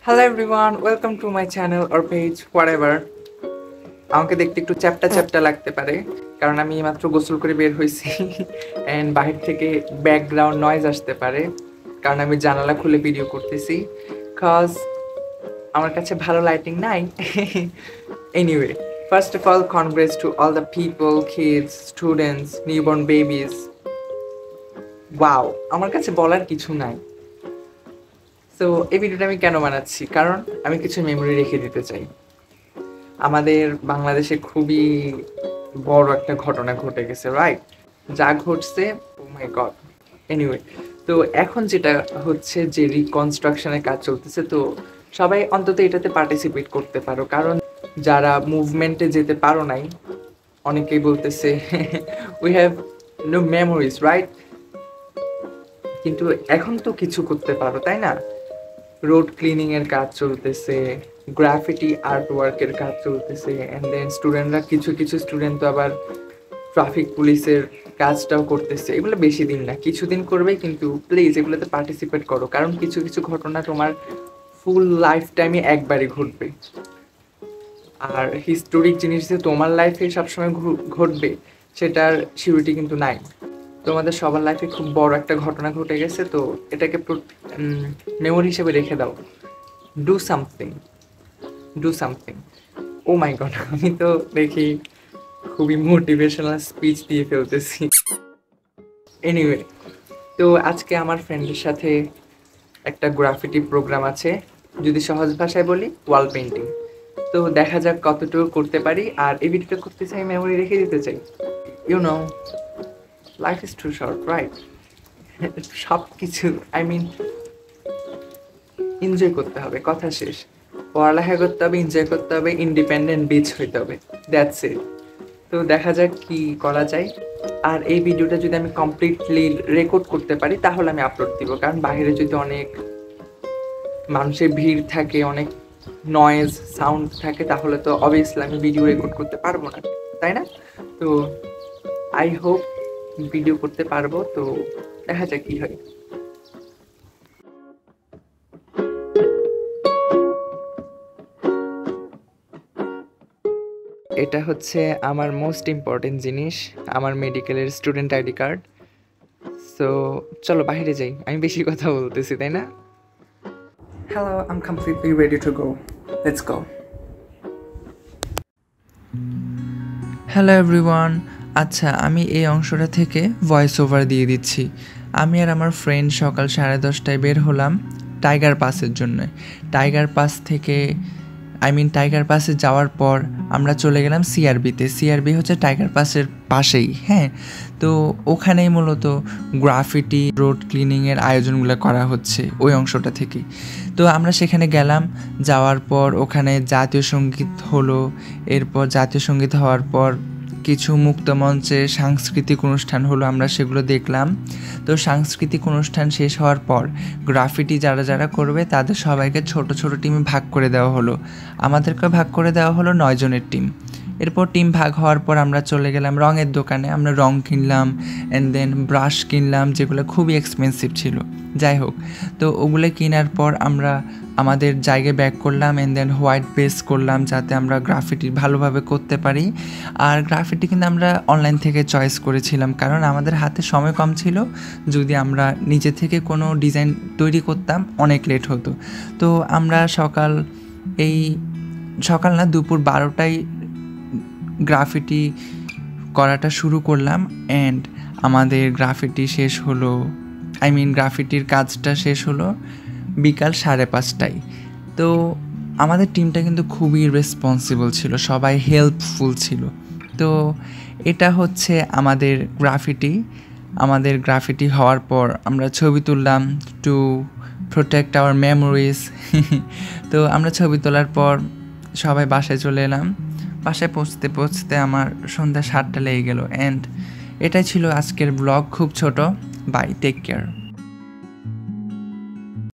Hello everyone, welcome to my channel or page, whatever. আমাকে দেখতে একটু চ্যাপ্টা চ্যাপ্টা লাগতে পারে কারণ আমি মাত্র গোসল করে বের হয়েছি এন্ড বাহির থেকে ব্যাকগ্রাউন্ড নয়েজ আসতে পারে কারণ আমি জানালা খুলে ভিডিও করতেছি কজ আমার কাছে ভালো লাইটিং নাই anyway first of all congrats to all the people kids students newborn babies wow আমার কাছে বলার কিছু নাই তো এই ভিডিওটা আমি কেন বানাচ্ছি কারণ আমি কিছু মেমোরি রেখে দিতে চাই আমাদের বাংলাদেশে খুবই বড় একটা ঘটনা ঘটে গেছে রাইট যা ঘটছে ও মাই গড এনিওয়ে তো এখন যেটা হচ্ছে যে রিকনস্ট্রাকশনের কাজ চলতেছে তো সবাই অন্তত এটাতে পার্টিসিপেট করতে পারো কারণ যারা মুভমেন্টে যেতে পারো নাই অনেকেই বলতেছে we have no memories right কিন্তু এখন তো কিছু করতে পারো তাই না রোড ক্লিনিং এর কাজ চলতেছে গ্রাফিটি আর্ট ওয়ার্কের কাজ চলতেছে এন্ড দেন স্টুডেন্টরা কিছু স্টুডেন্ট তো আবার ট্রাফিক পুলিশের কাজটাও করতেছে এগুলো বেশি দিন না কিছুদিন করবে কিন্তু প্লিজ এগুলোতে পার্টিসিপেট করো কারণ কিছু ঘটনা তোমার ফুল লাইফ টাইমে একবারই ঘটবে আর হিস্টোরিক জিনিস যে তোমার লাইফে সবসময় ঘটবে সেটার সিউরিটি কিন্তু নাই তোমাদের সবার লাইফে খুব বড় একটা ঘটনা ঘটে গেছে তো এটাকে মেমোরি হিসেবে রেখে দাও do something oh my God আমি তো দেখি খুবই মোটিভেশনাল স্পিচ দিয়ে ফেলতেছি এনিওয়ে তো আজকে আমার ফ্রেন্ডের সাথে একটা গ্রাফিটি প্রোগ্রাম আছে যদি সহজ ভাষায় বলি ওয়াল পেন্টিং তো দেখা যাক কতটুকু করতে পারি আর এই ভিডিওটা করতে চাই মেমোরি রেখে দিতে চাই you know life is too short right সব কিছু আই মিন এনজয় করতে হবে কথা শেষ পড়ালেখা করতে হবে এনজয় করতে হবে ইন্ডিপেন্ডেন্ট বিচ হইতে হবে দ্যাটস ইট তো দেখা যাক কি করা যায় আর এই ভিডিওটা যদি আমি কমপ্লিটলি রেকর্ড করতে পারি তাহলে আমি আপলোড দিব কারণ বাইরে যদি অনেক মানুষের ভিড় থাকে অনেক নয়েজ সাউন্ড থাকে তাহলে তো অবভিয়াসলি আমি ভিডিও রেকর্ড করতে পারবো না তাই না তো আই হোপ ভিডিও করতে পারবো তো দেখা যাক কি হয় এটা হচ্ছে আমার মোস্ট ইম্পর্টেন্ট জিনিস আমার মেডিকেলের স্টুডেন্ট আইডি কার্ড সো চলো বাইরে যাই আমি বেশি কথা বলতেছি তাই না hello I am completely ready to go let's go hello everyone আচ্ছা আমি এই অংশটা থেকে ভয়েস ওভার দিয়ে দিচ্ছি আমি আর আমার ফ্রেন্ড সকাল 10:30টায় বের হলাম টাইগার পাসের জন্য টাইগার পাস থেকে টাইগার পাসে যাওয়ার পর আমরা চলে গেলাম সিআরবিতে সিআরবি হচ্ছে টাইগার পাসের পাশেই হ্যাঁ তো ওখানেই মূলত গ্রাফিটি রোড ক্লিনিংয়ের আয়োজনগুলো করা হচ্ছে ওই অংশটা থেকে তো আমরা সেখানে গেলাম যাওয়ার পর ওখানে জাতীয় সঙ্গীত হলো এরপর জাতীয় সঙ্গীত হওয়ার পর কিছু মুক্ত মঞ্চে সাংস্কৃতিক অনুষ্ঠান হলো আমরা সেগুলো দেখলাম তো সাংস্কৃতিক অনুষ্ঠান শেষ হওয়ার পর গ্রাফিটি যারা করবে তাদের সবাইকে ছোট ছোট টিমে ভাগ করে দেওয়া হলো আমাদেরকে ভাগ করে দেওয়া হলো 9 জনের টিম এরপর টিম ভাগ হওয়ার পর আমরা চলে গেলাম রঙের দোকানে আমরা রং কিনলাম অ্যান্ড দেন ব্রাশ কিনলাম যেগুলো খুবই এক্সপেন্সিভ ছিল যাই হোক তো ওগুলো কেনার পর আমরা আমাদের জায়গায় ব্যাক করলাম অ্যান্ড দেন হোয়াইট বেস করলাম যাতে আমরা গ্রাফিটি ভালোভাবে করতে পারি আর গ্রাফিটি কিন্তু আমরা অনলাইন থেকে চয়েস করেছিলাম কারণ আমাদের হাতে সময় কম ছিল যদি আমরা নিজে থেকে কোনো ডিজাইন তৈরি করতাম অনেক লেট হতো তো আমরা সকাল না দুপুর 12টায় গ্রাফিটি করাটা শুরু করলাম অ্যান্ড আমাদের গ্রাফিটি শেষ হলো গ্রাফিটির কাজটা শেষ হলো বিকাল 5:30টায় তো আমাদের টিমটা কিন্তু খুবই রেসপন্সিবল ছিল সবাই হেল্পফুল ছিল তো এটা হচ্ছে আমাদের গ্রাফিটি হওয়ার পর আমরা ছবি তুললাম টু প্রোটেক্ট আওয়ার মেমোরিজ তো আমরা ছবি তোলার পর সবাই বাসায় চলে এলাম বাসায় পৌঁছতে আমার সন্ধ্যা 7টা লেগে গেল অ্যান্ড এটাই ছিল আজকের ব্লগ খুব ছোট বাই টেক কেয়ার